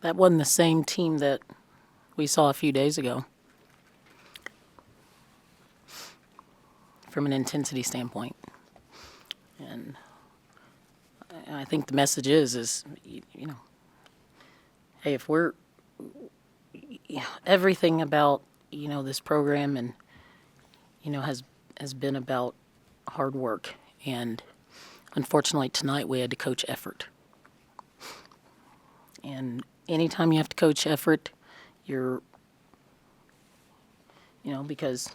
that wasn't the same team that we saw a few days ago from an intensity standpoint. And I think the message is hey, if we're everything about this program and has been about hard work, and unfortunately tonight we had to coach effort. And anytime you have to coach effort, you're because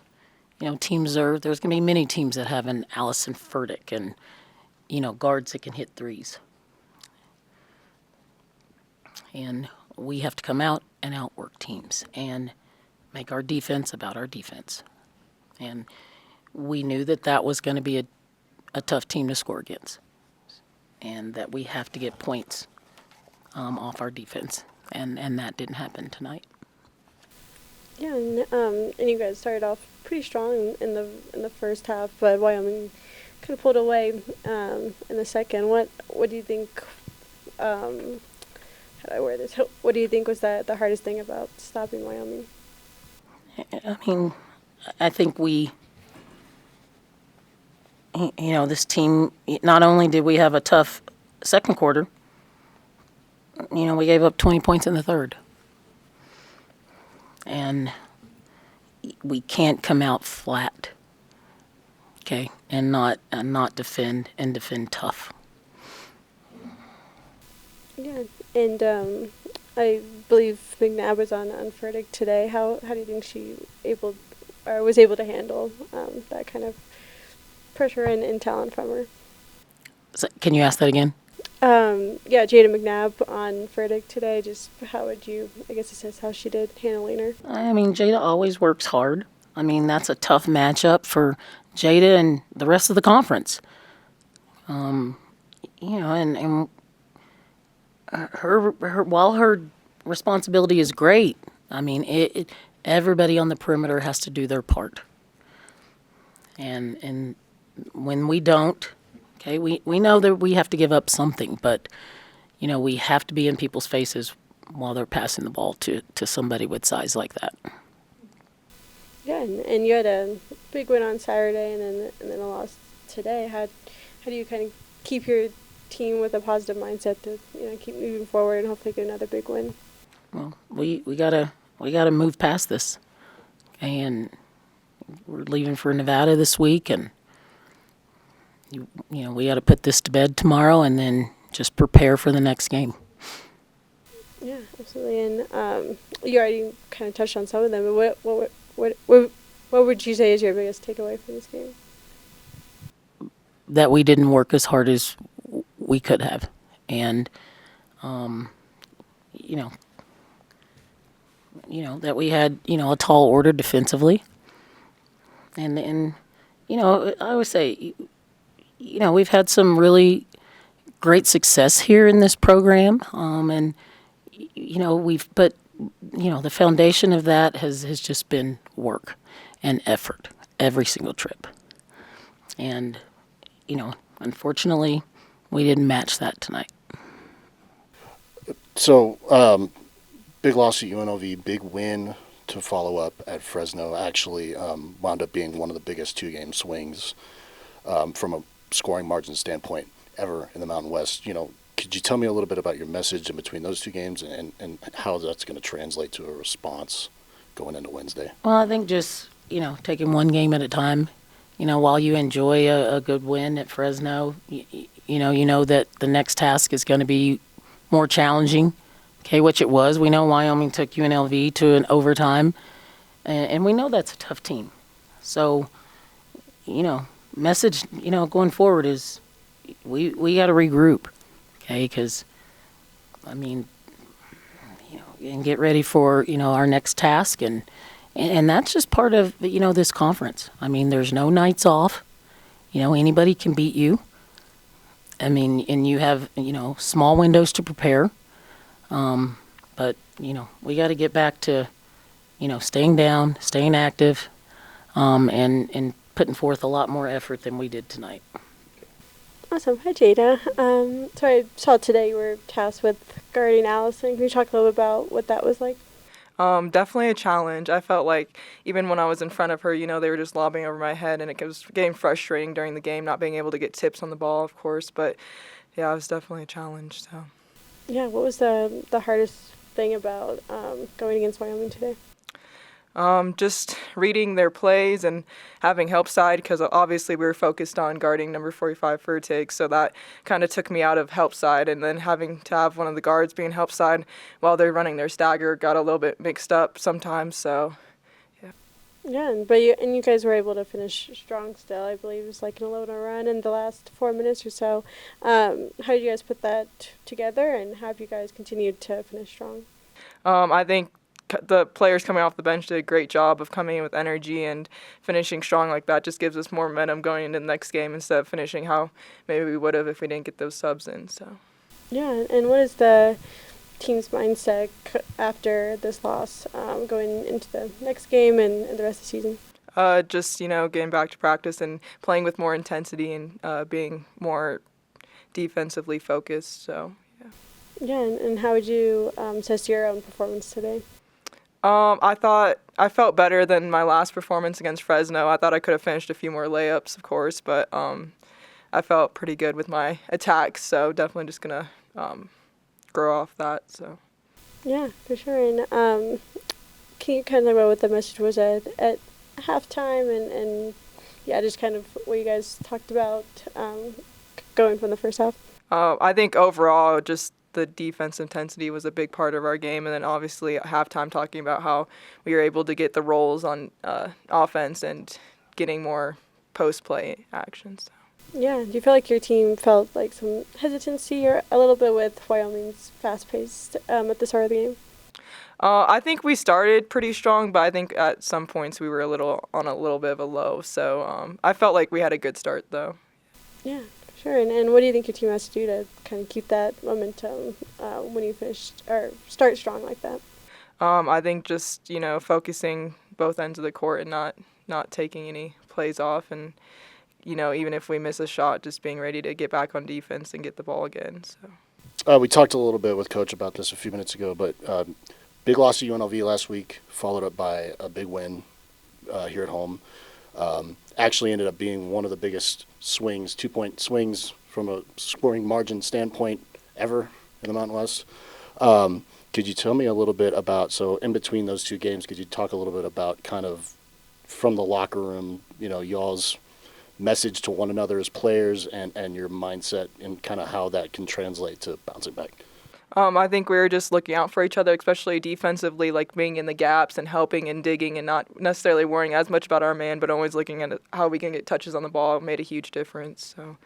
teams there's going to be many teams that have an Allison Furtick and guards that can hit threes. And we have to come out and outwork teams and make our defense about our defense. And we knew that was going to be a tough team to score against, and that we have to get points off our defense, and that didn't happen tonight. Yeah, and you guys started off pretty strong in the first half, but Wyoming kind of pulled away in the second. What do you think? How do I wear this? What do you think was the hardest thing about stopping Wyoming? I mean, I think this team, not only did we have a tough second quarter, we gave up 20 points in the third. And we can't come out flat, okay, and not defend tough. Yeah, and I believe McNabb was on Furtick today. How do you think she was able to handle that kind of pressure and talent from her? So, can you ask that again? Yeah, Jayda McNabb on Furtick today. Just how would you? I guess it says how she did handling her. I mean, Jayda always works hard. I mean, that's a tough matchup for Jayda and the rest of the conference. And her while her responsibility is great, I mean, everybody on the perimeter has to do their part. And when we don't, okay, we know that we have to give up something, but we have to be in people's faces while they're passing the ball to somebody with size like that. Yeah, and you had a big win on Saturday and then a loss today. How do you kind of keep your team with a positive mindset to keep moving forward and hopefully get another big win? Well, we gotta move past this, okay? And we're leaving for Nevada this week, and we got to put this to bed tomorrow and then just prepare for the next game. Yeah, absolutely. And you already kind of touched on some of them, but what would you say is your biggest takeaway from this game? That we didn't work as hard as we could have, and that we had a tall order defensively, and I always say we've had some really great success here in this program, and the foundation of that has just been work and effort every single trip, and unfortunately we didn't match that tonight. So big loss at UNLV, big win to follow up at Fresno. Actually wound up being one of the biggest two-game swings from a scoring margin standpoint ever in the Mountain West. Could you tell me a little bit about your message in between those two games and how that's going to translate to a response going into Wednesday? Well, I think just, taking one game at a time. While you enjoy a good win at Fresno, you know that the next task is going to be more challenging, okay, which it was. We know Wyoming took UNLV to an overtime, and we know that's a tough team. So, message, going forward is we got to regroup, okay, because, and get ready for, our next task, and that's just part of, this conference. I mean, there's no nights off. Anybody can beat you. And you have, small windows to prepare. But, we got to get back to, staying down, staying active, and putting forth a lot more effort than we did tonight. Awesome. Hi, Jayda. So I saw today you were tasked with guarding Allison. Can you talk a little bit about what that was like? Definitely a challenge. I felt like even when I was in front of her, they were just lobbing over my head, and it was getting frustrating during the game, not being able to get tips on the ball, of course. But yeah, it was definitely a challenge. So. Yeah, what was the hardest thing about going against Wyoming today? Just reading their plays and having help side, because obviously we were focused on guarding number 45 for a take, so that kind of took me out of help side, and then having to have one of the guards being help side while they're running their stagger got a little bit mixed up sometimes, so yeah. Yeah, you guys were able to finish strong still. I believe it was like an 11 run in the last 4 minutes or so. How did you guys put that together, and how have you guys continued to finish strong? I think the players coming off the bench did a great job of coming in with energy and finishing strong like that. Just gives us more momentum going into the next game instead of finishing how maybe we would have if we didn't get those subs in. So. Yeah, and what is the team's mindset after this loss going into the next game and the rest of the season? Just, getting back to practice and playing with more intensity and being more defensively focused. So, yeah. Yeah, and how would you assess your own performance today? I thought I felt better than my last performance against Fresno. I thought I could have finished a few more layups, of course, but I felt pretty good with my attacks, so definitely just going to grow off that. So. Yeah, for sure. And can you kind of talk about what the message was at halftime and yeah, just kind of what you guys talked about going from the first half? I think overall, just the defense intensity was a big part of our game, and then obviously at halftime talking about how we were able to get the rolls on offense and getting more post-play actions. Yeah, do you feel like your team felt like some hesitancy or a little bit with Wyoming's fast-paced at the start of the game? I think we started pretty strong, but I think at some points we were a little bit of a low. So I felt like we had a good start, though. Yeah, sure. And what do you think your team has to do to kind of keep that momentum when you start strong like that? I think just focusing both ends of the court and not taking any plays off, and even if we miss a shot, just being ready to get back on defense and get the ball again. So. We talked a little bit with Coach about this a few minutes ago, but big loss to UNLV last week, followed up by a big win here at home. Actually ended up being one of the biggest swings, 2-point swings from a scoring margin standpoint ever in the Mountain West. Could you tell me a little bit about, so in between those two games, could you talk a little bit about kind of from the locker room, y'all's message to one another as players and your mindset and kind of how that can translate to bouncing back? I think we were just looking out for each other, especially defensively, like being in the gaps and helping and digging and not necessarily worrying as much about our man, but always looking at how we can get touches on the ball made a huge difference. So